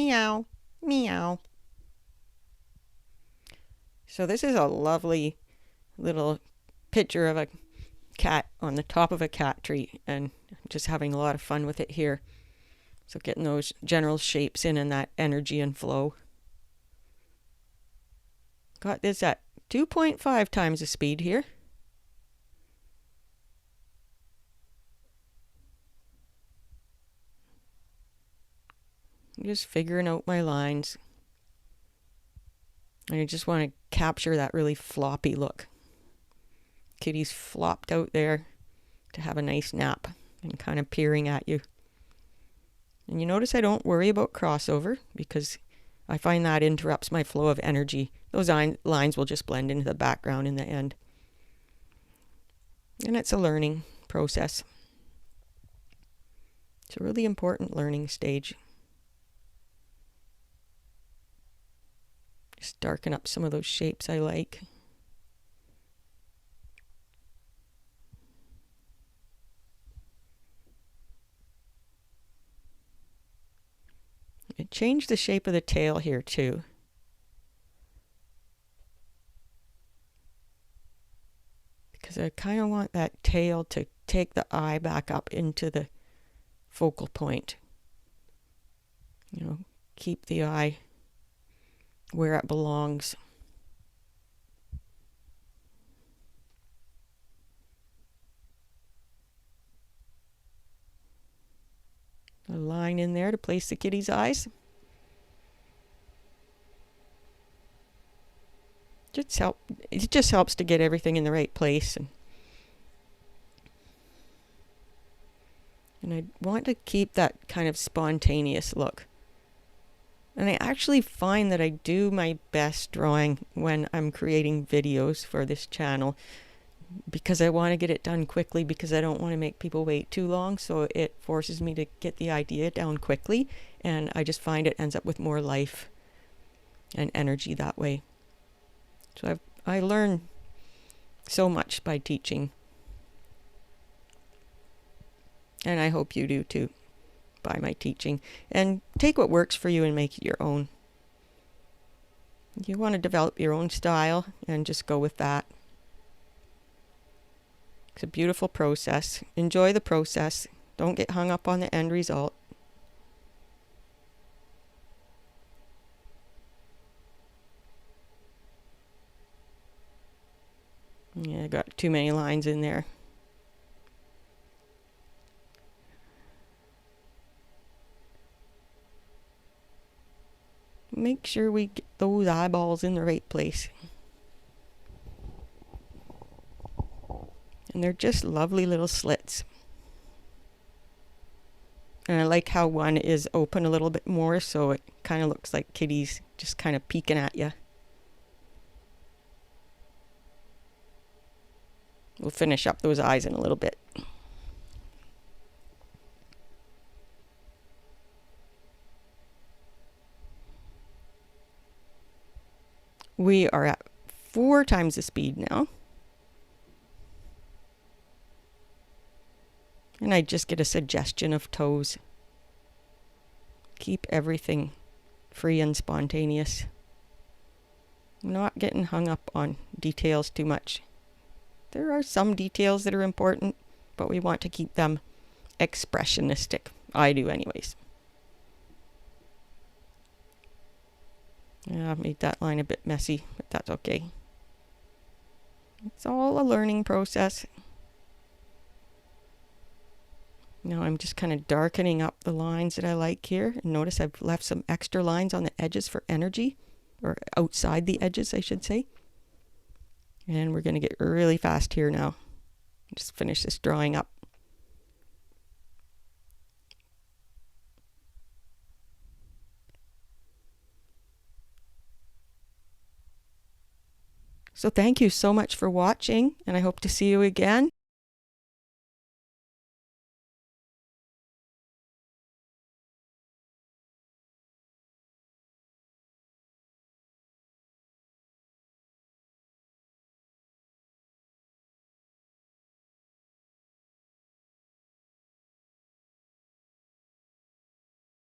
Meow, meow. So this is a lovely little picture of a cat on the top of a cat tree, and just having a lot of fun with it here. So getting those general shapes in and that energy and flow. Got this at 2.5 times the speed here. Just figuring out my lines. And I just want to capture that really floppy look. Kitty's flopped out there to have a nice nap and kind of peering at you. And you notice I don't worry about crossover because I find that interrupts my flow of energy. Those lines will just blend into the background in the end. And it's a learning process. It's a really important learning stage. Just darken up some of those shapes I like. It changed the shape of the tail here too. Because I kind of want that tail to take the eye back up into the focal point. You know, keep the eye where it belongs. A line in there to place the kitty's eyes. It just helps to get everything in the right place. And I want to keep that kind of spontaneous look. And I actually find that I do my best drawing when I'm creating videos for this channel, because I want to get it done quickly, because I don't want to make people wait too long. So it forces me to get the idea down quickly, and I just find it ends up with more life and energy that way. So I learn so much by teaching, and I hope you do too, by my teaching. And take what works for you and make it your own. You want to develop your own style and just go with that. It's a beautiful process. Enjoy the process. Don't get hung up on the end result. Yeah, I got too many lines in there. Make sure we get those eyeballs in the right place. And they're just lovely little slits. And I like how one is open a little bit more, so it kind of looks like Kitty's just kind of peeking at you. We'll finish up those eyes in a little bit. We are at 4 times the speed now. And I just get a suggestion of toes. Keep everything free and spontaneous. Not getting hung up on details too much. There are some details that are important, but we want to keep them expressionistic. I do anyways. Yeah, I've made that line a bit messy, but that's okay. It's all a learning process. Now I'm just kind of darkening up the lines that I like here. And notice I've left some extra lines on the edges for energy, or outside the edges, I should say. And we're going to get really fast here now. Just finish this drawing up. So thank you so much for watching, and I hope to see you again.